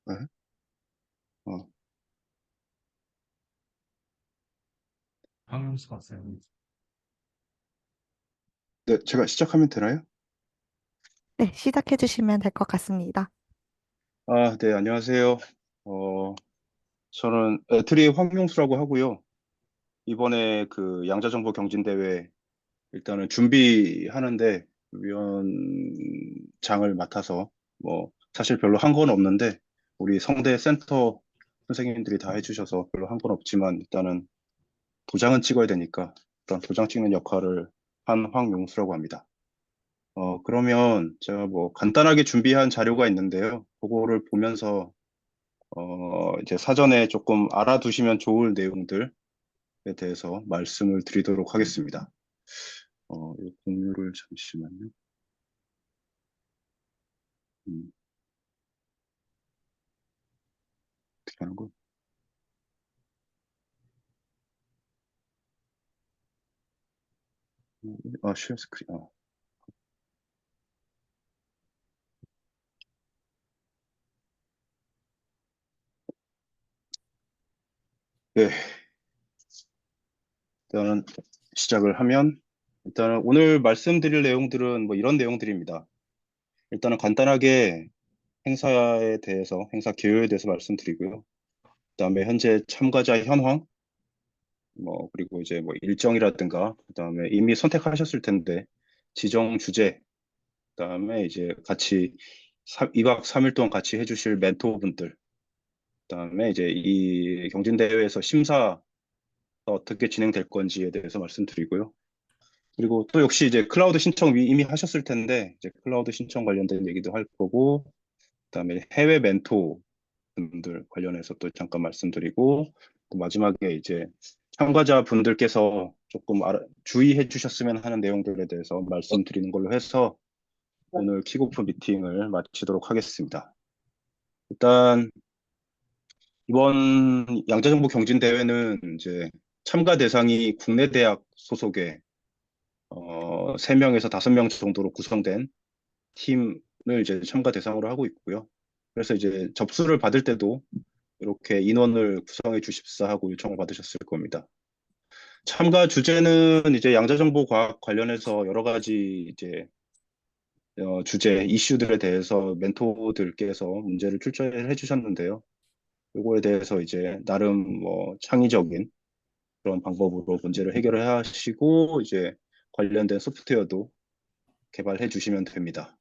네? 어, 황영수 박사님. 네, 제가 시작하면 되나요? 네, 시작해 주시면 될 것 같습니다. 아, 네, 안녕하세요. 어, 저는 애트리 황용수라고 하고요. 이번에 그 양자정보 경진대회 일단은 준비하는데 위원장을 맡아서 뭐 사실 별로 한 건 없는데 우리 성대 센터 선생님들이 다 해주셔서 별로 한 건 없지만 일단은 도장은 찍어야 되니까 일단 도장 찍는 역할을 한 황용수라고 합니다. 그러면 제가 뭐 간단하게 준비한 자료가 있는데요. 그거를 보면서 이제 사전에 조금 알아두시면 좋을 내용들에 대해서 말씀을 드리도록 하겠습니다. 이 공유를 잠시만요. 음, 어떻게 하는 거? 쉐어 스크린. 네, 일단은 시작을 하면 일단은 오늘 말씀드릴 내용들은 뭐 이런 내용들입니다. 일단은 간단하게 행사에 대해서, 행사 개요에 대해서 말씀드리고요. 그다음에 현재 참가자 현황, 뭐 그리고 이제 뭐 일정이라든가 그다음에 이미 선택하셨을 텐데 지정 주제, 그다음에 이제 같이 2박 3일 동안 같이 해주실 멘토분들, 그다음에 이제 이 경진대회에서 심사가 어떻게 진행될 건지에 대해서 말씀드리고요. 그리고 또 역시 이제 클라우드 신청 이미 하셨을 텐데 이제 클라우드 신청 관련된 얘기도 할 거고, 그다음에 해외 멘토 분들 관련해서 또 잠깐 말씀드리고, 또 마지막에 이제 참가자분들께서 조금 주의해 주셨으면 하는 내용들에 대해서 말씀드리는 걸로 해서 오늘 킥오프 미팅을 마치도록 하겠습니다. 일단 이번 양자정보 경진대회는 이제 참가 대상이 국내 대학 소속의 3명에서 5명 정도로 구성된 팀을 이제 참가 대상으로 하고 있고요. 그래서 이제 접수를 받을 때도 이렇게 인원을 구성해 주십사 하고 요청을 받으셨을 겁니다. 참가 주제는 이제 양자정보과학 관련해서 여러 가지 이제 주제, 이슈들에 대해서 멘토들께서 문제를 출제해 주셨는데요. 요거에 대해서 이제 나름 뭐 창의적인 그런 방법으로 문제를 해결해 하시고 이제 관련된 소프트웨어도 개발해 주시면 됩니다.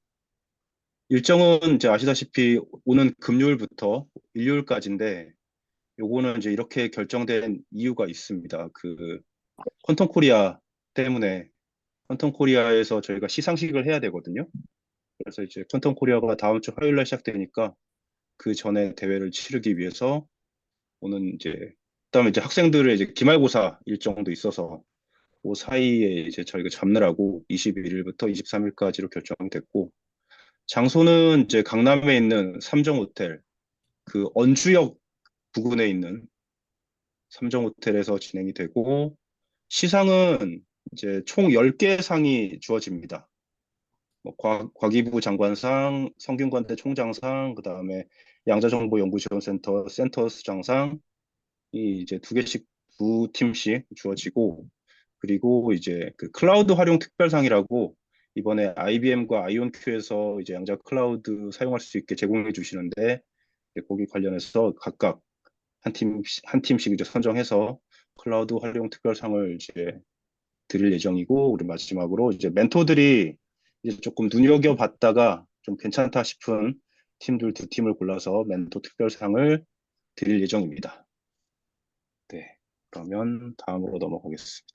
일정은 이제 아시다시피 오는 금요일부터 일요일까지인데 요거는 이제 이렇게 결정된 이유가 있습니다. 그 퀀텀 코리아 때문에 퀀텀 코리아에서 저희가 시상식을 해야 되거든요. 그래서 이제 퀀텀 코리아가 다음 주 화요일 날 시작되니까 그 전에 대회를 치르기 위해서 오는 이제 그다음에 이제 학생들의 이제 기말고사 일정도 있어서 그 사이에 이제 저희가 잡느라고 21일부터 23일까지로 결정됐고, 장소는 이제 강남에 있는 삼정 호텔, 그 언주역 부근에 있는 삼정 호텔에서 진행이 되고, 시상은 이제 총 10개 상이 주어집니다. 뭐 과기부 장관상, 성균관대 총장상, 그다음에 양자정보연구지원센터 센터 수장상, 이 이제 두 개씩 두 팀씩 주어지고, 그리고 이제 그 클라우드 활용 특별상이라고 이번에 IBM과 아이온큐에서 이제 양자 클라우드 사용할 수 있게 제공해 주시는데, 거기 관련해서 각각 한 팀씩 이제 선정해서 클라우드 활용 특별상을 이제 드릴 예정이고, 우리 마지막으로 이제 멘토들이 이제 조금 눈여겨봤다가 좀 괜찮다 싶은 팀들 두 팀을 골라서 멘토 특별상을 드릴 예정입니다. 네, 그러면 다음으로 넘어가겠습니다.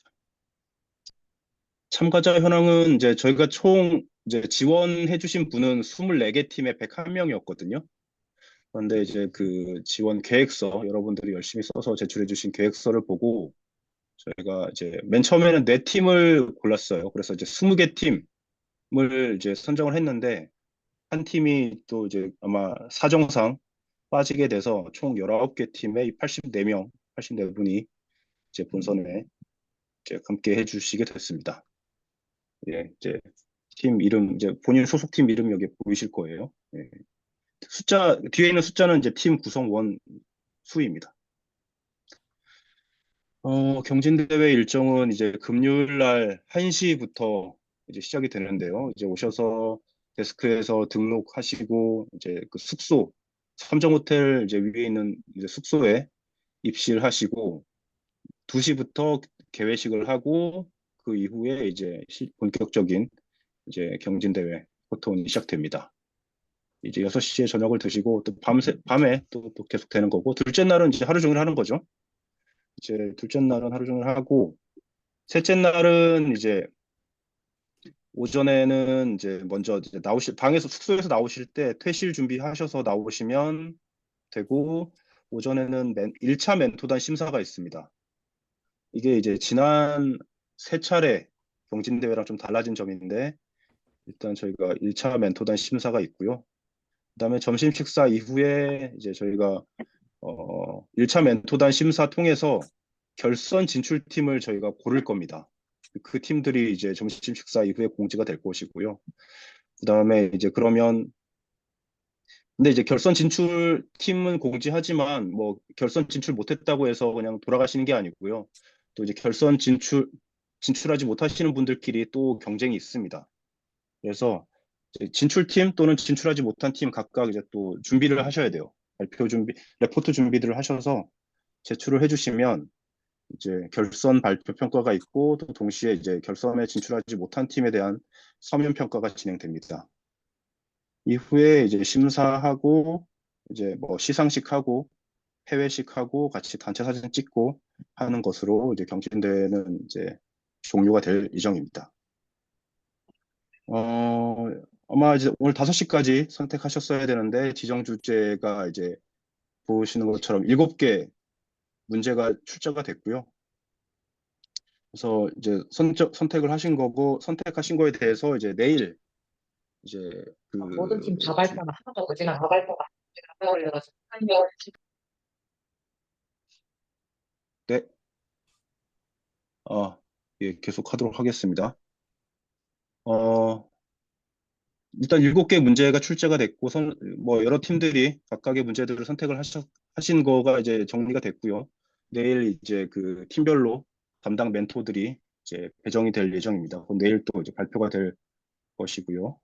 참가자 현황은 이제 저희가 총 이제 지원해주신 분은 24개 팀에 101명이었거든요. 그런데 이제 그 지원 계획서 여러분들이 열심히 써서 제출해주신 계획서를 보고 저희가 이제 맨 처음에는 4팀을 골랐어요. 그래서 이제 20개 팀을 이제 선정을 했는데 한 팀이 또 이제 아마 사정상 빠지게 돼서 총 19개 팀에 84명, 84분이 이제 본선에 이제 함께 해주시게 됐습니다. 예, 이제 팀 이름, 이제 본인 소속 팀 이름이 여기 보이실 거예요. 예. 뒤에 있는 숫자는 이제 팀 구성원 수입니다. 경진대회 일정은 이제 금요일 날 1시부터 이제 시작이 되는데요. 이제 오셔서 데스크에서 등록하시고 이제 그 숙소, 삼정호텔 이제 위에 있는 이제 숙소에 입실을 하시고 2시부터 개회식을 하고 그 이후에 이제 본격적인 이제 경진대회 포토온이 시작됩니다. 이제 6시에 저녁을 드시고 또 밤에 또 계속 되는 거고 둘째 날은 이제 하루 종일 하는 거죠. 이제 둘째 날은 하루 종일 하고 셋째 날은 이제 오전에는 이제 먼저 이제 방에서 숙소에서 나오실 때 퇴실 준비하셔서 나오시면 되고 오전에는 1차 멘토단 심사가 있습니다. 이게 이제 지난 세 차례 경진대회랑 좀 달라진 점인데 일단 저희가 1차 멘토단 심사가 있고요. 그다음에 점심 식사 이후에 이제 저희가 1차 멘토단 심사 통해서 결선 진출팀을 저희가 고를 겁니다. 그 팀들이 이제 점심 식사 이후에 공지가 될 것이고요. 그다음에 이제 그러면 근데 이제 결선 진출 팀은 공지하지만 뭐 결선 진출 못했다고 해서 그냥 돌아가시는 게 아니고요. 또 이제 진출하지 못하시는 분들끼리 또 경쟁이 있습니다. 그래서 이제 진출팀 또는 진출하지 못한 팀 각각 이제 또 준비를 하셔야 돼요. 레포트 준비들을 하셔서 제출을 해주시면 이제 결선 발표 평가가 있고 또 동시에 이제 결선에 진출하지 못한 팀에 대한 서면 평가가 진행됩니다. 이후에 이제 심사하고 이제 뭐 시상식하고 해외식하고 같이 단체 사진 찍고 하는 것으로 이제 경진대회는 이제 종료가 될 예정입니다. 어, 아마 이제 오늘 5시까지 선택하셨어야 되는데 지정 주제가 이제 보시는 것처럼 7개 문제가 출제가 됐고요. 그래서 이제 선택을 하신 거고 선택하신 거에 대해서 이제 내일 이제 모든 팀 다 주- 발표나 하나도 그지나 다 발표가 안 걸려가지고 한 열. 네, 예, 계속 하도록 하겠습니다. 어, 일단 7개 문제가 출제가 됐고 뭐 여러 팀들이 각각의 문제들을 하신 거가 이제 정리가 됐고요. 내일 이제 그 팀별로 담당 멘토들이 이제 배정이 될 예정입니다. 내일 또 이제 발표가 될 것이고요.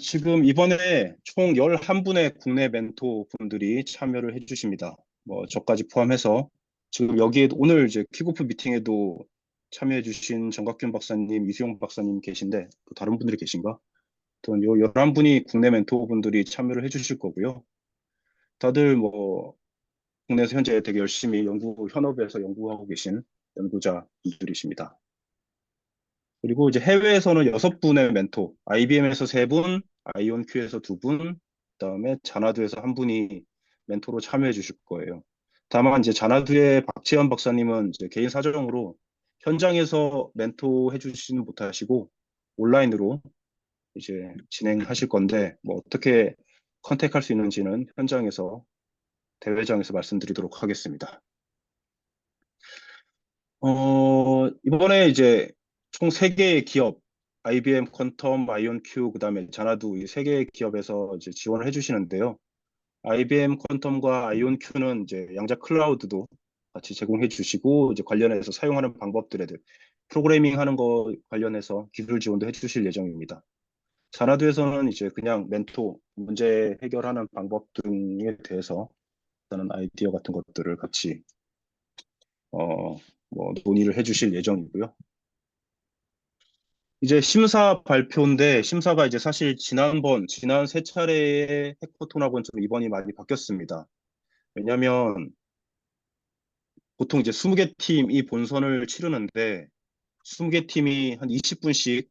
지금 이번에 총 11분의 국내 멘토 분들이 참여를 해주십니다. 뭐, 저까지 포함해서 지금 여기에 오늘 이제 킥오프 미팅에도 참여해주신 정각균 박사님, 이수용 박사님 계신데 또 다른 분들이 계신가? 또 요 11분이 국내 멘토 분들이 참여를 해주실 거고요. 다들 뭐, 국내에서 현재 되게 열심히 현업에서 연구하고 계신 연구자 분들이십니다. 그리고 이제 해외에서는 6분의 멘토, IBM에서 3분, 아이온큐에서 2분, 그다음에 자나두에서 1분이 멘토로 참여해 주실 거예요. 다만 이제 자나두의 박재현 박사님은 이제 개인 사정으로 현장에서 멘토 해주시는 못하시고 온라인으로 이제 진행하실 건데 뭐 어떻게 컨택할 수 있는지는 현장에서 대회장에서 말씀드리도록 하겠습니다. 이번에 이제 총 3개의 기업, IBM, 퀀텀, 아이온큐, 그다음에 자나두 이 3개의 기업에서 이제 지원을 해주시는데요. IBM 퀀텀과 아이온큐는 이제 양자 클라우드도 같이 제공해 주시고 이제 관련해서 사용하는 방법들에 대해 프로그래밍 하는 거 관련해서 기술 지원도 해주실 예정입니다. 자나두에서는 이제 그냥 문제 해결하는 방법 등에 대해서 일단은 아이디어 같은 것들을 같이 어, 뭐 논의를 해주실 예정이고요. 이제 심사 발표인데 심사가 이제 사실 지난 3차례의 해커톤하고는 좀 이번이 많이 바뀌었습니다. 왜냐하면 보통 이제 20개 팀이 본선을 치르는데 20개 팀이 한 20분씩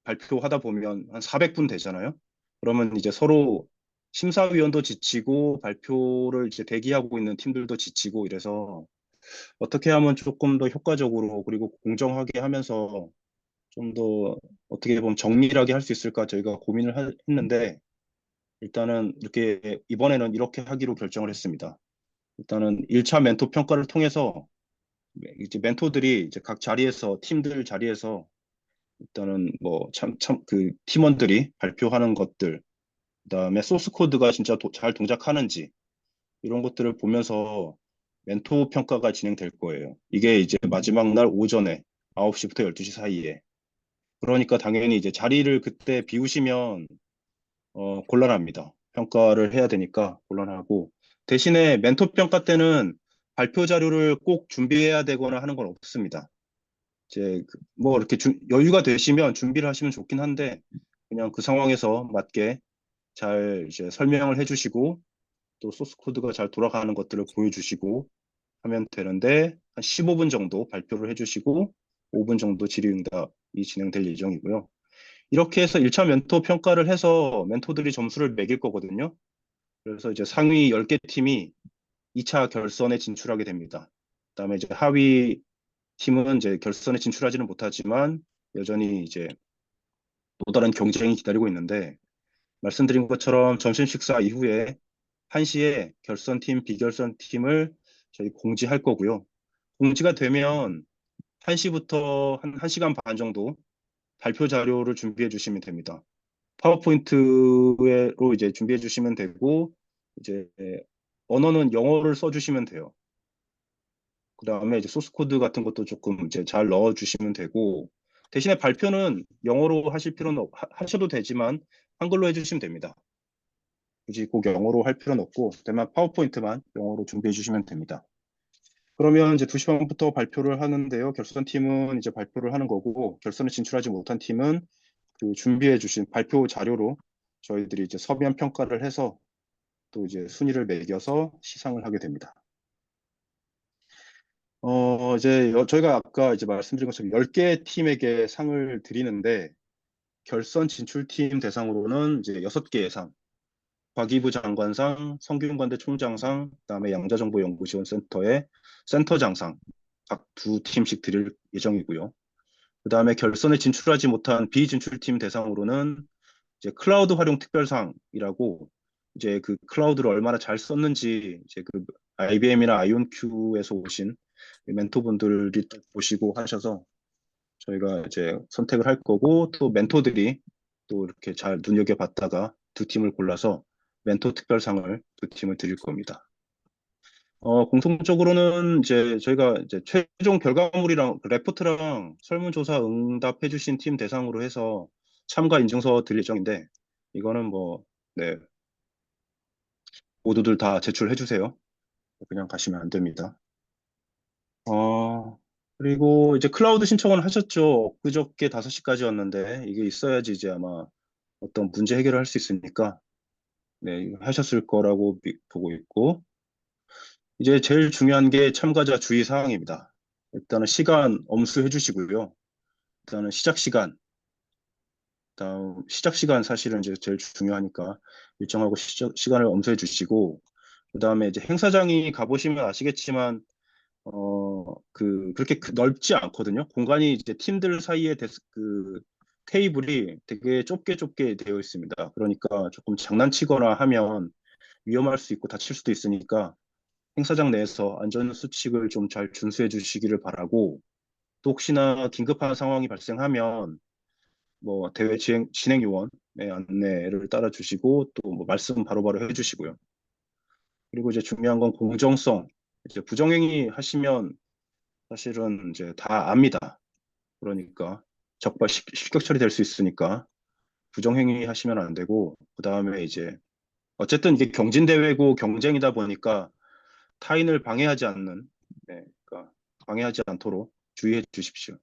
발표하다 보면 한 400분 되잖아요. 그러면 이제 서로 심사위원도 지치고 발표를 이제 대기하고 있는 팀들도 지치고 이래서 어떻게 하면 조금 더 효과적으로 그리고 공정하게 하면서 좀 더 어떻게 보면 정밀하게 할 수 있을까 저희가 했는데 일단은 이번에는 이렇게 하기로 결정을 했습니다. 일단은 1차 멘토 평가를 통해서 이제 멘토들이 이제 각 자리에서 팀들 자리에서 일단은 뭐 그 팀원들이 발표하는 것들, 그다음에 소스 코드가 진짜 잘 동작하는지 이런 것들을 보면서 멘토 평가가 진행될 거예요. 이게 이제 마지막 날 오전에 9시부터 12시 사이에. 그러니까 당연히 이제 자리를 그때 비우시면 곤란합니다. 평가를 해야 되니까 곤란하고, 대신에 멘토 평가 때는 발표 자료를 꼭 준비해야 되거나 하는 건 없습니다. 이제 뭐 이렇게 여유가 되시면 준비를 하시면 좋긴 한데, 그냥 그 상황에서 맞게 잘 이제 설명을 해주시고 또 소스 코드가 잘 돌아가는 것들을 보여주시고 하면 되는데, 한 15분 정도 발표를 해주시고 5분 정도 질의응답이 진행될 예정이고요. 이렇게 해서 1차 멘토 평가를 해서 멘토들이 점수를 매길 거거든요. 그래서 이제 상위 10개 팀이 2차 결선에 진출하게 됩니다. 그다음에 이제 하위 팀은 이제 결선에 진출하지는 못하지만 여전히 이제 또 다른 경쟁이 기다리고 있는데, 말씀드린 것처럼 점심 식사 이후에 1시에 결선팀, 비결선 팀을 저희 공지할 거고요. 공지가 되면 1시부터 한 1시간 반 정도 발표 자료를 준비해 주시면 됩니다. 파워포인트로 이제 준비해 주시면 되고, 이제 언어는 영어를 써 주시면 돼요. 그다음에 이제 소스 코드 같은 것도 조금 이제 잘 넣어 주시면 되고, 대신에 발표는 영어로 하실 필요는 하셔도 되지만 한글로 해 주시면 됩니다. 굳이 꼭 영어로 할 필요는 없고, 다만 파워포인트만 영어로 준비해 주시면 됩니다. 그러면 이제 2시 반부터 발표를 하는데요. 결선 팀은 이제 발표를 하는 거고, 결선에 진출하지 못한 팀은 그 준비해 주신 발표 자료로 저희들이 이제 서면 평가를 해서 또 이제 순위를 매겨서 시상을 하게 됩니다. 이제 저희가 아까 이제 말씀드린 것처럼 10개 팀에게 상을 드리는데, 결선 진출팀 대상으로는 이제 6개의 상, 과기부 장관상, 성균관대 총장상, 그다음에 양자정보연구지원센터의 센터장상 각 2팀씩 드릴 예정이고요. 그다음에 결선에 진출하지 못한 비진출팀 대상으로는 이제 클라우드 활용 특별상이라고, 이제 그 클라우드를 얼마나 잘 썼는지 이제 그 IBM이나 아이온큐에서 오신 멘토분들이 보시고 하셔서 저희가 이제 선택을 할 거고, 또 멘토들이 또 이렇게 잘 눈여겨봤다가 2팀을 골라서 멘토 특별상을 2팀을 드릴 겁니다. 공통적으로는 이제 저희가 이제 최종 결과물이랑 레포트랑 설문조사 응답해 주신 팀 대상으로 해서 참가 인증서 드릴 예정인데, 이거는 뭐, 네, 모두들 다 제출해 주세요. 그냥 가시면 안 됩니다. 어, 그리고 이제 클라우드 신청은 하셨죠? 그저께 5시까지였는데 이게 있어야지 이제 아마 어떤 문제 해결을 할 수 있으니까, 네, 이거 하셨을 거라고 보고 있고, 이제 제일 중요한 게 참가자 주의 사항입니다. 일단은 시간 엄수해 주시고요. 일단은 시작 시간 사실은 이제 제일 중요하니까 일정하고 시간을 엄수해 주시고, 그다음에 이제 행사장이 가보시면 아시겠지만 그렇게 넓지 않거든요. 공간이 이제 팀들 사이에 그 테이블이 되게 좁게 좁게 되어 있습니다. 그러니까 조금 장난치거나 하면 위험할 수 있고 다칠 수도 있으니까 행사장 내에서 안전 수칙을 좀 잘 준수해 주시기를 바라고, 또 혹시나 긴급한 상황이 발생하면 뭐 대회 진행 요원의 안내를 따라 주시고 또 뭐 말씀 바로바로 해주시고요. 그리고 이제 중요한 건 공정성. 이제 부정행위 하시면 사실은 이제 다 압니다. 그러니까 실격 처리될 수 있으니까 부정행위 하시면 안 되고, 그 다음에 이제 어쨌든 이게 경진대회고 경쟁이다 보니까 타인을 방해하지 않는, 네, 그러니까 방해하지 않도록 주의해 주십시오.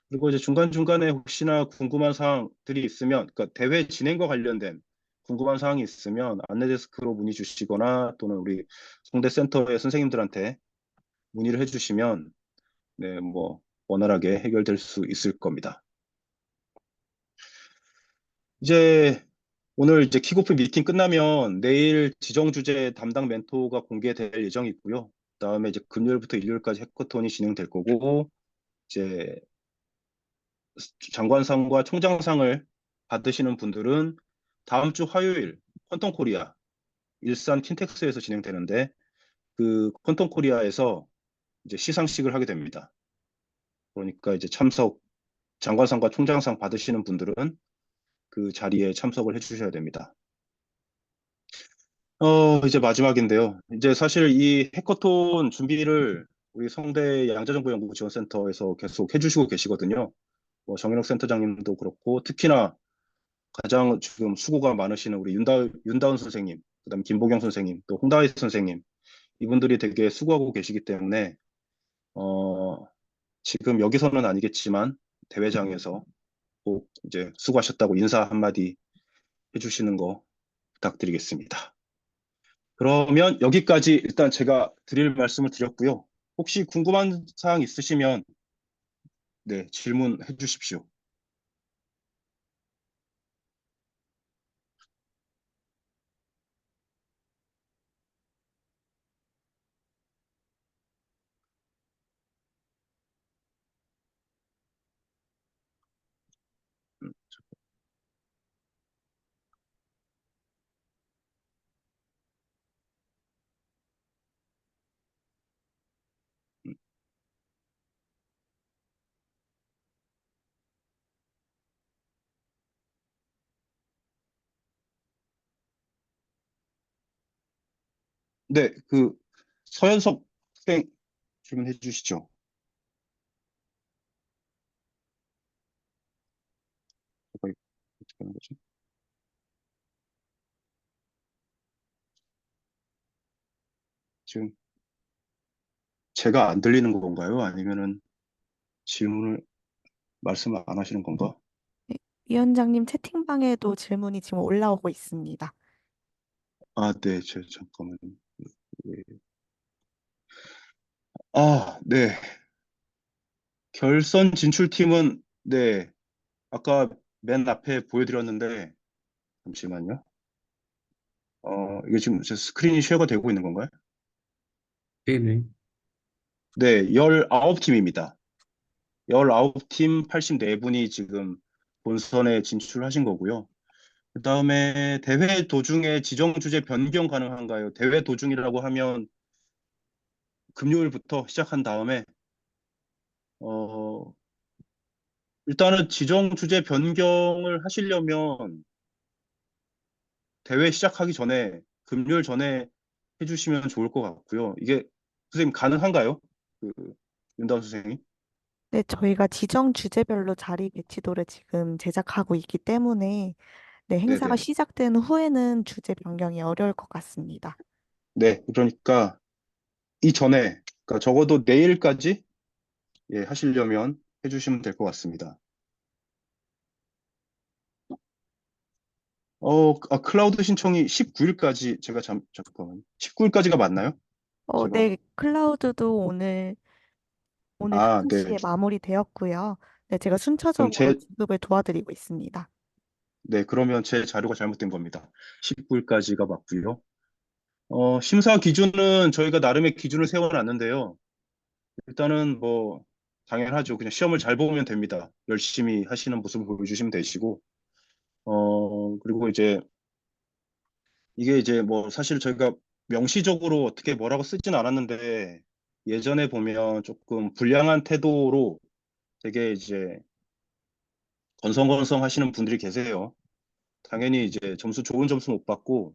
그리고 이제 중간중간에 혹시나 궁금한 사항들이 있으면, 그러니까 대회 진행과 관련된 궁금한 사항이 있으면 안내 데스크로 문의 주시거나 또는 우리 송대 센터의 선생님들한테 문의를 해주시면, 네, 뭐 원활하게 해결될 수 있을 겁니다. 이제 오늘 이제 킥오프 미팅 끝나면 내일 지정 주제 담당 멘토가 공개될 예정이고요. 그다음에 이제 금요일부터 일요일까지 해커톤이 진행될 거고, 이제 장관상과 총장상을 받으시는 분들은 다음 주 화요일 퀀텀 코리아 일산 킨텍스에서 진행되는데, 그 퀀텀 코리아에서 이제 시상식을 하게 됩니다. 그러니까 이제 장관상과 총장상 받으시는 분들은 그 자리에 참석을 해주셔야 됩니다. 이제 마지막인데요. 이제 사실 이 해커톤 준비를 우리 성대 양자정보연구지원센터에서 계속 해주시고 계시거든요. 뭐 정인욱 센터장님도 그렇고 특히나 가장 지금 수고가 많으시는 우리 윤다운 선생님, 그다음 김보경 선생님, 또 홍다희 선생님 이분들이 되게 수고하고 계시기 때문에 어, 지금 여기서는 아니겠지만 대회장에서 꼭 이제 수고하셨다고 인사 한마디 해주시는 거 부탁드리겠습니다. 그러면 여기까지 일단 제가 드릴 말씀을 드렸고요. 혹시 궁금한 사항 있으시면 네, 질문해 주십시오. 음, 음. 네, 그 서현석 학생 질문해 주시죠. 제가 이거 어떻게 하는 거지? 지금 제가 안 들리는 건가요? 아니면은 질문을 말씀 안 하시는 건가? 네, 위원장님 채팅방에도 질문이 지금 올라오고 있습니다. 아, 네, 잠깐만요. 예. 아, 네. 결선 진출팀은 네, 아까 맨 앞에 보여드렸는데 잠시만요. 이게 지금 제 스크린이 쉐어가 되고 있는 건가요? 네네. 네, 19팀입니다. 19팀 84분이 지금 본선에 진출하신 거고요. 그 다음에 대회 도중에 지정 주제 변경 가능한가요? 대회 도중이라고 하면 금요일부터 시작한 다음에 어, 일단은 지정 주제 변경을 하시려면 대회 시작하기 전에 금요일 전에 해주시면 좋을 것 같고요. 이게 선생님 가능한가요? 그 윤다운 선생님? 네, 저희가 지정 주제별로 자리 배치도를 지금 제작하고 있기 때문에 네, 행사가 네네. 시작된 후에는 주제 변경이 어려울 것 같습니다. 네, 그러니까 이전에 그러니까 적어도 내일까지 예, 하시려면 해주시면 될 것 같습니다. 클라우드 신청이 19일까지 제가 잠깐만 19일까지가 맞나요? 제가 네, 클라우드도 오늘 네. 11시에 마무리되었고요. 네, 제가 그럼 순차적으로 지급을 도와드리고 있습니다. 네, 그러면 제 자료가 잘못된 겁니다. 19일까지가 맞고요. 심사 기준은 저희가 나름의 기준을 세워놨는데요. 일단은 뭐 당연하죠. 그냥 시험을 잘 보면 됩니다. 열심히 하시는 모습을 보여주시면 되시고, 그리고 이제 이게 이제 뭐 사실 저희가 명시적으로 어떻게 뭐라고 쓰진 않았는데 예전에 보면 조금 불량한 태도로 되게 이제 건성건성 하시는 분들이 계세요. 당연히 이제 좋은 점수 못 받고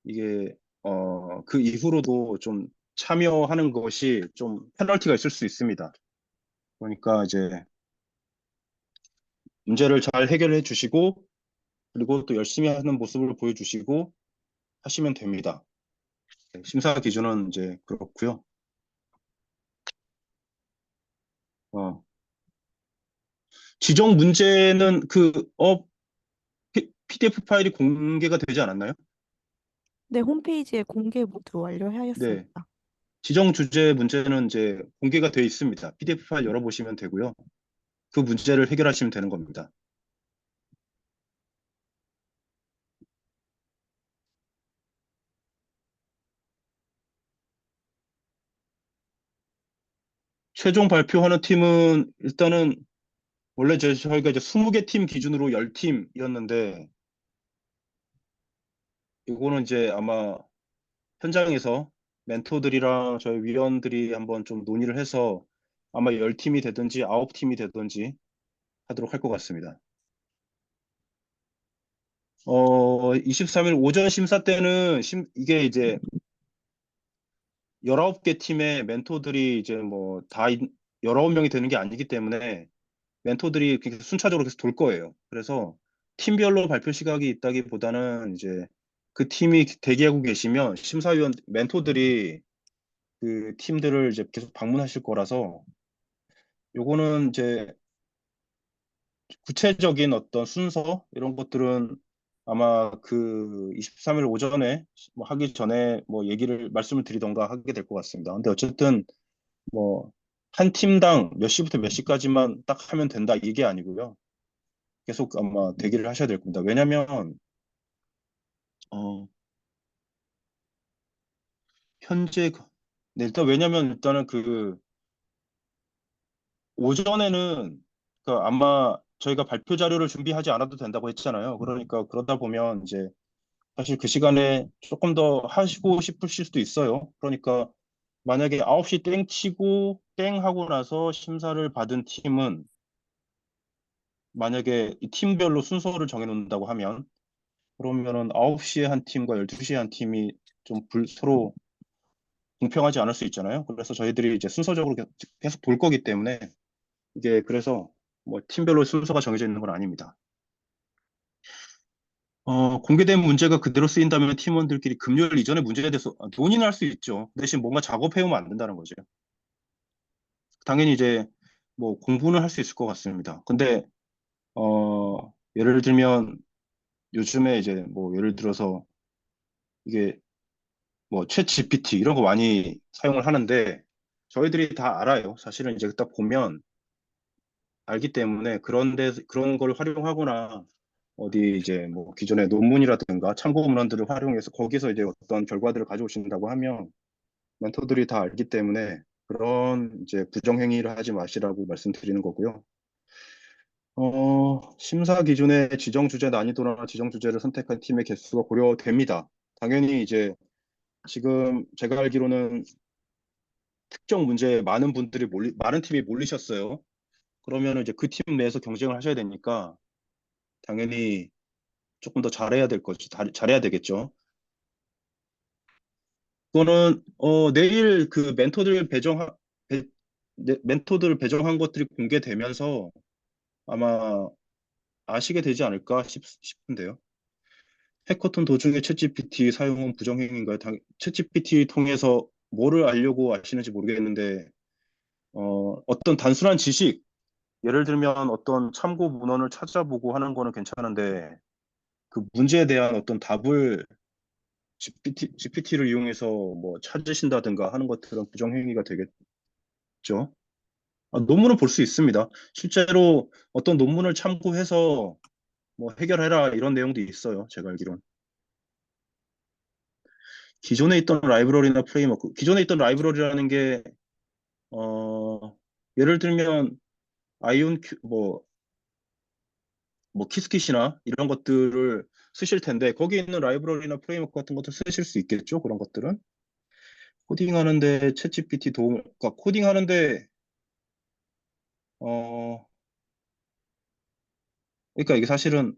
이게 그 이후로도 좀 참여하는 것이 좀 페널티가 있을 수 있습니다. 그러니까 이제 문제를 잘 해결해 주시고 그리고 또 열심히 하는 모습을 보여주시고 하시면 됩니다. 네, 심사 기준은 이제 그렇고요. 어, 지정 문제는 PDF 파일이 공개가 되지 않았나요? 네, 홈페이지에 공개 모두 네. 완료하였습니다. 지정 주제 문제는 이제 공개가 되어 있습니다. PDF 파일 열어보시면 되고요. 그 문제를 해결하시면 되는 겁니다. 최종 발표하는 팀은 일단은 원래 저희가 이제 20개 팀 기준으로 10팀이었는데 이거는 이제 아마 현장에서 멘토들이랑 저희 위원들이 한번 좀 논의를 해서 아마 10팀이 되든지 9팀이 되든지 하도록 할 것 같습니다. 23일 오전 심사 때는 이게 이제 19개 팀의 멘토들이 이제 뭐 다 19명이 되는 게 아니기 때문에 멘토들이 그렇게 순차적으로 계속 돌 거예요. 그래서 팀별로 발표 시각이 있다기보다는 이제 그 팀이 대기하고 계시면 심사위원 멘토들이 그 팀들을 이제 계속 방문하실 거라서 요거는 이제 구체적인 어떤 순서 이런 것들은 아마 그 23일 오전에 뭐 하기 전에 뭐 말씀을 드리던가 하게 될 것 같습니다. 근데 어쨌든 뭐 한 팀당 몇 시부터 몇 시까지만 딱 하면 된다 이게 아니고요. 계속 아마 대기를 하셔야 될 겁니다. 왜냐면 어 현재 네, 왜냐면 일단은 그 오전에는 그 아마 저희가 발표 자료를 준비하지 않아도 된다고 했잖아요. 그러니까 그러다 보면 이제 사실 그 시간에 조금 더 하시고 싶으실 수도 있어요. 그러니까 만약에 9시 땡 치고 땡 하고 나서 심사를 받은 팀은 만약에 이 팀별로 순서를 정해 놓는다고 하면 그러면은 9시에 한 팀과 12시에 한 팀이 좀 서로 공평하지 않을 수 있잖아요. 그래서 저희들이 이제 순서적으로 계속 돌 거기 때문에 이게 그래서 뭐 팀별로 순서가 정해져 있는 건 아닙니다. 공개된 문제가 그대로 쓰인다면 팀원들끼리 금요일 이전의 문제에 대해서 논의는 할 수 있죠. 대신 뭔가 작업해오면 안 된다는 거죠. 당연히 이제 뭐 공부는 할 수 있을 것 같습니다. 근데 예를 들면 요즘에 이제 뭐 예를 들어서 이게 뭐 챗 GPT 이런 거 많이 사용을 하는데 저희들이 다 알아요. 사실은 이제 딱 보면 알기 때문에 그런 걸 활용하거나 어디 이제 뭐 기존의 논문이라든가 참고 문헌들을 활용해서 거기서 이제 어떤 결과들을 가져오신다고 하면 멘토들이 다 알기 때문에 그런 이제 부정행위를 하지 마시라고 말씀드리는 거고요. 심사 기준의 지정 주제 난이도나 지정 주제를 선택한 팀의 개수가 고려됩니다. 당연히 이제 지금 제가 알기로는 특정 문제에 많은 팀이 몰리셨어요. 그러면 이제 그 팀 내에서 경쟁을 하셔야 되니까 당연히 조금 더 잘해야 되겠죠. 그거는 내일 그 배- 멘토들 배정한 것들이 공개되면서 아마 아시게 되지 않을까 싶은데요. 해커톤 도중에 챗GPT 사용은 부정행위인가요? 챗GPT 통해서 뭐를 알려고 아시는지 모르겠는데 어떤 단순한 지식, 예를 들면 어떤 참고 문헌을 찾아보고 하는 거는 괜찮은데 그 문제에 대한 어떤 답을 GPT를 이용해서 뭐 찾으신다든가 하는 것들은 부정행위가 되겠죠. 논문은 볼 수 있습니다. 실제로 어떤 논문을 참고해서 뭐 해결해라 이런 내용도 있어요. 제가 알기론. 기존에 있던 라이브러리나 프레임워크, 기존에 있던 라이브러리라는 게 예를 들면 아이온 뭐 키스킷이나 이런 것들을 쓰실 텐데 거기 있는 라이브러리나 프레임워크 같은 것들 쓰실 수 있겠죠. 그런 것들은 코딩하는데 챗GPT 그러니까 코딩하는데 어 그러니까 이게 사실은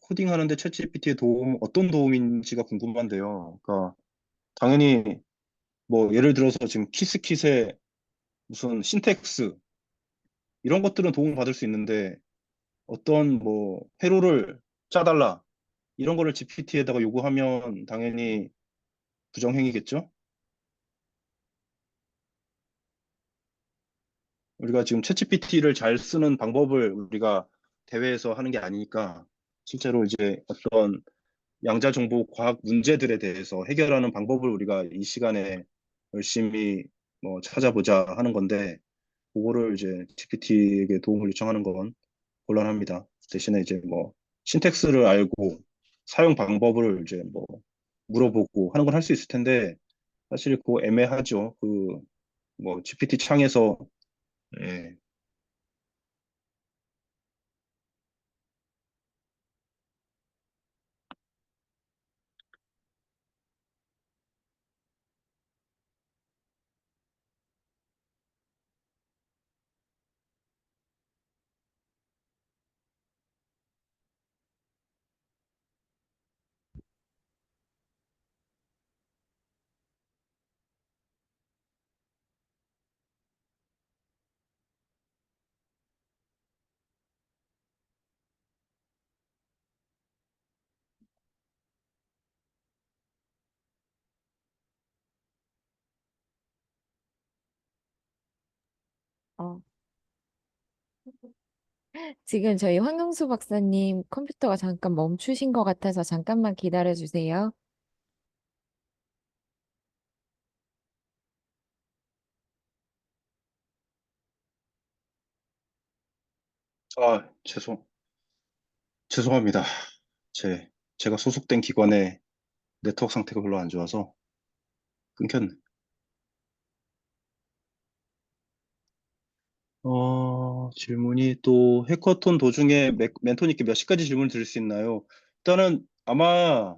코딩하는데 챗GPT의 어떤 도움인지가 궁금한데요. 그러니까 당연히 뭐 예를 들어서 지금 키스킷의 무슨 신텍스 이런 것들은 도움을 받을 수 있는데 어떤 뭐 회로를 짜달라 이런 거를 GPT에다가 요구하면 당연히 부정행위겠죠? 우리가 지금 챗GPT를 잘 쓰는 방법을 우리가 대회에서 하는 게 아니니까 실제로 이제 어떤 양자정보 과학 문제들에 대해서 해결하는 방법을 우리가 이 시간에 열심히 뭐 찾아보자 하는 건데 그거를 이제 GPT에게 도움을 요청하는 건 곤란합니다. 대신에 이제 뭐 신텍스를 알고 사용 방법을 이제 뭐 물어보고 하는 건 할 수 있을 텐데 사실 그거 애매하죠. 그 뭐 GPT 창에서 예, 어, 지금 저희 황영수 박사님 컴퓨터가 잠깐 멈추신 것 같아서 잠깐만 기다려 주세요. 아, 죄송합니다. 제가 소속된 기관의 네트워크 상태가 별로 안 좋아서 끊겼네. 질문이 또 해커톤 도중에 멘토님께 몇 시까지 질문 드릴 수 있나요? 일단은 아마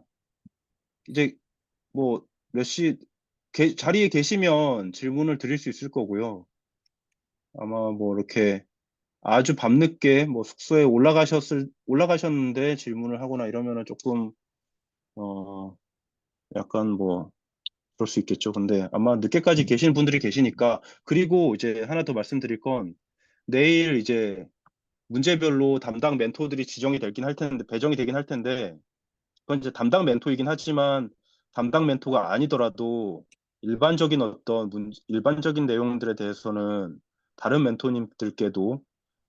이제 뭐 몇 시, 자리에 계시면 질문을 드릴 수 있을 거고요. 아마 뭐 이렇게 아주 밤늦게 뭐 숙소에 올라가셨는데 질문을 하거나 이러면은 조금, 어, 약간 뭐 그럴 수 있겠죠. 근데 아마 늦게까지 계시는 분들이 계시니까. 그리고 이제 하나 더 말씀드릴 건 내일 이제 문제별로 담당 멘토들이 지정이 되긴 할 텐데, 배정이 되긴 할 텐데, 그건 이제 담당 멘토이긴 하지만 담당 멘토가 아니더라도 일반적인 내용들에 대해서는 다른 멘토님들께도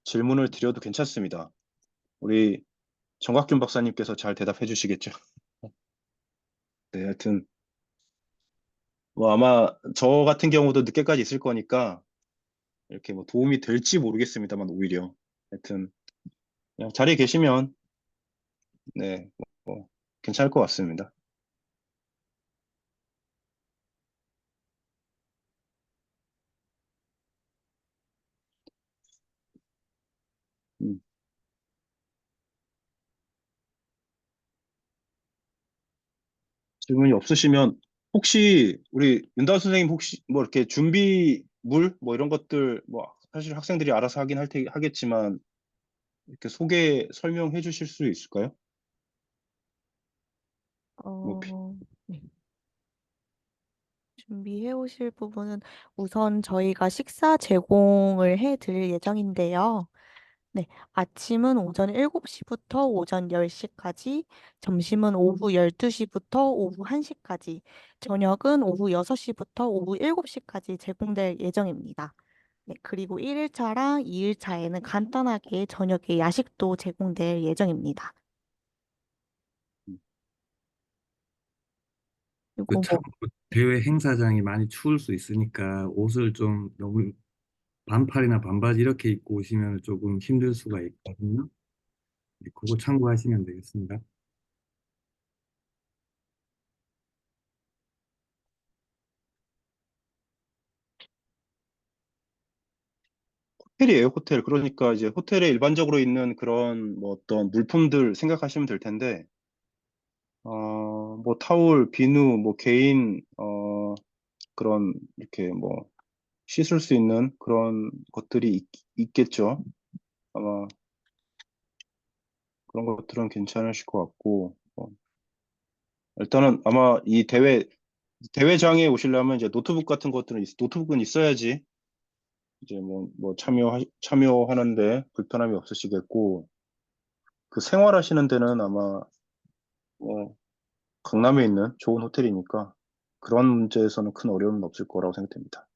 질문을 드려도 괜찮습니다. 우리 정각균 박사님께서 잘 대답해 주시겠죠? 네, 하여튼 뭐 아마 저 같은 경우도 늦게까지 있을 거니까 이렇게 뭐 도움이 될지 모르겠습니다만 오히려 하여튼 그냥 자리에 계시면 네, 뭐 괜찮을 것 같습니다. 음, 질문이 없으시면 혹시 우리 윤다우 선생님 혹시 뭐 이렇게 준비물 뭐 이런 것들 뭐 사실 학생들이 알아서 하겠지만 이렇게 설명해 주실 수 있을까요? 뭐 네. 준비해 오실 부분은 우선 저희가 식사 제공을 해 드릴 예정인데요. 네, 아침은 오전 7시부터 오전 10시까지, 점심은 오후 12시부터 오후 1시까지, 저녁은 오후 6시부터 오후 7시까지 제공될 예정입니다. 네, 그리고 1일차랑 2일차에는 간단하게 저녁에 야식도 제공될 예정입니다. 그리고 참 뭐, 대회 행사장이 많이 추울 수 있으니까 옷을 좀 너무 반팔이나 반바지 이렇게 입고 오시면 조금 힘들 수가 있거든요. 네, 그거 참고하시면 되겠습니다. 호텔이에요, 호텔. 그러니까 이제 호텔에 일반적으로 있는 그런 뭐 어떤 물품들 생각하시면 될 텐데, 뭐 타올, 비누, 뭐 개인, 그런 이렇게 뭐 씻을 수 있는 그런 것들이 있겠죠. 아마 그런 것들은 괜찮으실 것 같고, 일단은 아마 이 대회장에 오시려면 이제 노트북은 있어야지 이제 뭐 참여하는데 불편함이 없으시겠고, 그 생활하시는 데는 아마 뭐 강남에 있는 좋은 호텔이니까 그런 문제에서는 큰 어려움은 없을 거라고 생각됩니다.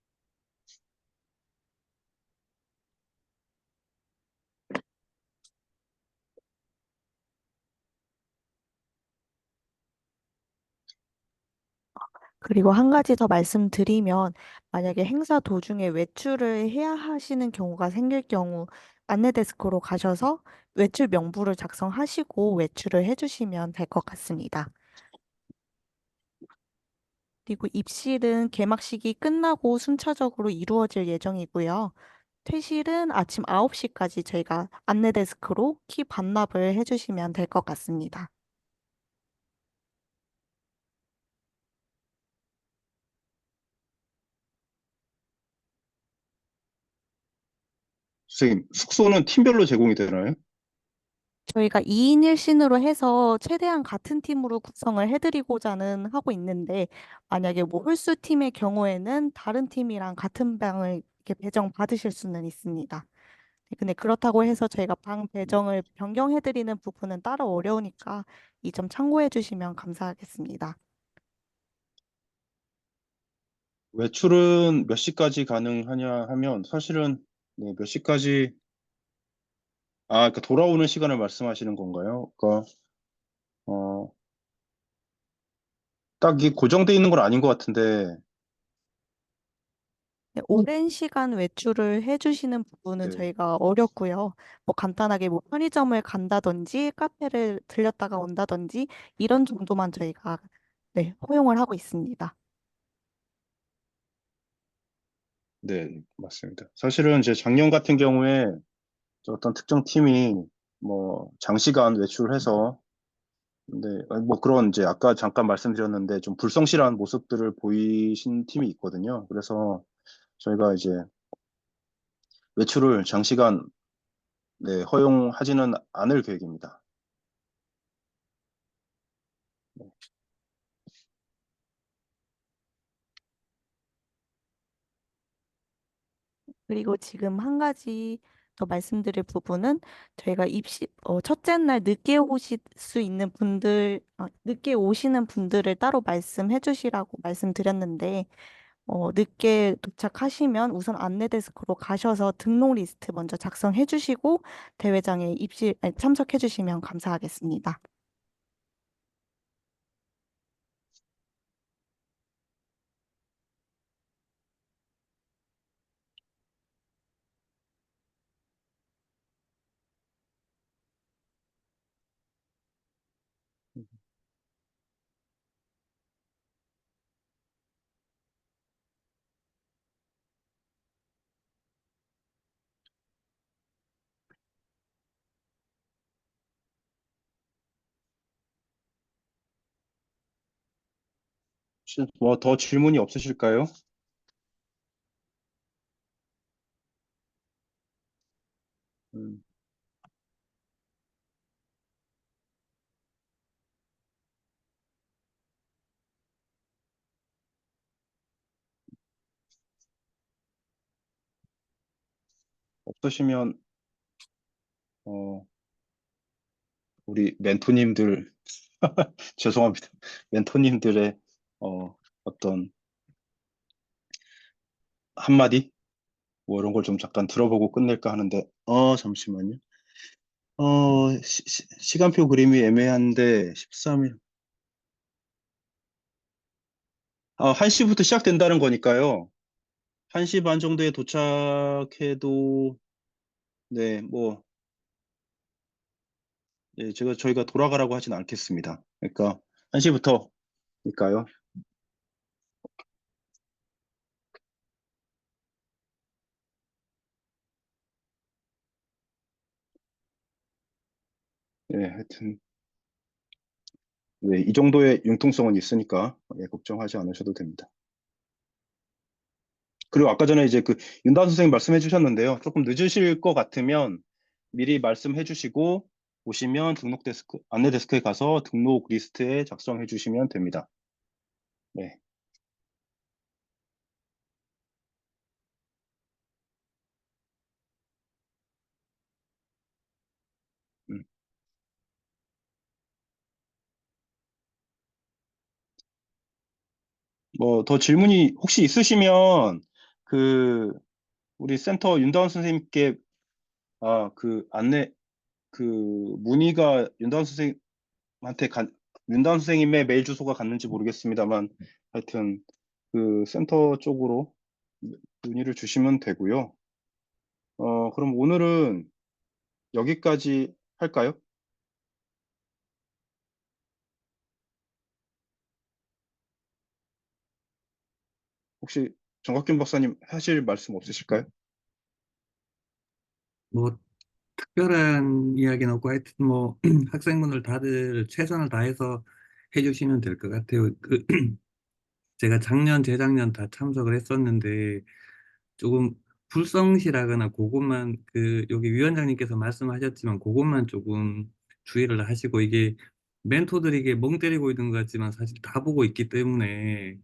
그리고 한 가지 더 말씀드리면, 만약에 행사 도중에 외출을 해야 하시는 경우가 생길 경우, 안내 데스크로 가셔서 외출 명부를 작성하시고 외출을 해주시면 될 것 같습니다. 그리고 입실은 개막식이 끝나고 순차적으로 이루어질 예정이고요. 퇴실은 아침 9시까지 저희가 안내 데스크로 키 반납을 해주시면 될 것 같습니다. 선생님, 숙소는 팀별로 제공이 되나요? 저희가 2인 1신으로 해서 최대한 같은 팀으로 구성을 해드리고자는 하고 있는데, 만약에 뭐 홀수 팀의 경우에는 다른 팀이랑 같은 방을 이렇게 배정 받으실 수는 있습니다. 네, 근데 그렇다고 해서 저희가 방 배정을 변경해드리는 부분은 따로 어려우니까 이 점 참고해 주시면 감사하겠습니다. 외출은 몇 시까지 가능하냐 하면 사실은 네, 몇 시까지, 그러니까 돌아오는 시간을 말씀하시는 건가요? 그러니까, 어, 딱이 고정돼 있는 건 아닌 것 같은데, 네, 오랜 시간 외출을 해주시는 부분은 네, 저희가 어렵고요. 뭐 간단하게 뭐 편의점을 간다든지 카페를 들렸다가 온다든지 이런 정도만 저희가 네, 허용을 하고 있습니다. 네, 맞습니다. 사실은 이제 작년 같은 경우에 어떤 특정 팀이 뭐 장시간 외출해서 근데 뭐 그런 이제 아까 잠깐 말씀드렸는데 좀 불성실한 모습들을 보이신 팀이 있거든요. 그래서 저희가 이제 외출을 장시간 네, 허용하지는 않을 계획입니다. 그리고 지금 한 가지 더 말씀드릴 부분은 저희가 첫째 날 늦게 오실 수 있는 분들, 늦게 오시는 분들을 따로 말씀해 주시라고 말씀드렸는데, 늦게 도착하시면 우선 안내 데스크로 가셔서 등록 리스트 먼저 작성해 주시고 대회장에 참석해 주시면 감사하겠습니다. 혹시 뭐 더 질문이 없으실까요? 음, 없으시면 어, 우리 멘토님들 죄송합니다. 멘토님들의 어떤 한마디 뭐 이런 걸 좀 잠깐 들어보고 끝낼까 하는데 잠시만요. 시간표 그림이 애매한데 13일 1시부터 시작된다는 거니까요. 1시 반 정도에 도착해도 네, 뭐 예, 저희가 돌아가라고 하진 않겠습니다. 그러니까 1시부터니까요. 예, 하여튼 네, 이 정도의 융통성은 있으니까 예, 걱정하지 않으셔도 됩니다. 그리고 아까 전에 이제 그 윤다은 선생님 말씀해 주셨는데요. 조금 늦으실 것 같으면 미리 말씀해 주시고 오시면 등록 데스크, 안내 데스크에 가서 등록 리스트에 작성해 주시면 됩니다. 네. 음. 뭐 더 질문이 혹시 있으시면 그 우리 센터 윤다은 선생님께 그 안내 그 문의가 선생님한테 윤다은 선생님의 메일 주소가 갔는지 모르겠습니다만 하여튼 그 센터 쪽으로 문의를 주시면 되고요. 그럼 오늘은 여기까지 할까요? 혹시 정학균 박사님 하실 말씀 없으실까요? 뭐 특별한 이야기는 없고 하여튼 뭐 학생분들 다들 최선을 다해서 해주시면 될 것 같아요. 제가 작년, 재작년 다 참석을 했었는데 조금 불성실하거나 그것만 여기 위원장님께서 말씀하셨지만 그것만 조금 주의를 하시고 이게 멘토들이 이게 멍 때리고 있는 것 같지만 사실 다 보고 있기 때문에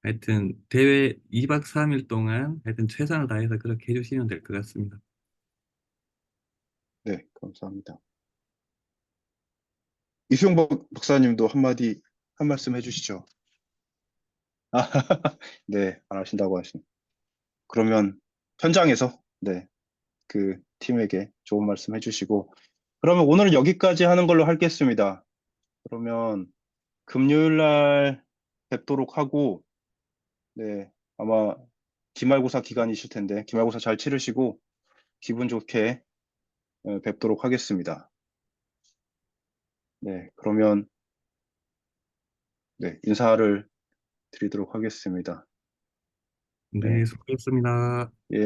하여튼 대회 2박 3일 동안 하여튼 최선을 다해서 그렇게 해주시면 될 것 같습니다. 네, 감사합니다. 이수영 박사님도 한 말씀 해주시죠. 아, 네, 안 하신다고 하시네. 그러면 현장에서, 네, 그 팀에게 좋은 말씀 해주시고, 그러면 오늘은 여기까지 하는 걸로 하겠습니다. 그러면 금요일 날 뵙도록 하고, 네, 아마 기말고사 기간이실 텐데, 기말고사 잘 치르시고, 기분 좋게 뵙도록 하겠습니다. 네, 그러면, 네, 인사를 드리도록 하겠습니다. 네, 네. 수고하셨습니다. 예.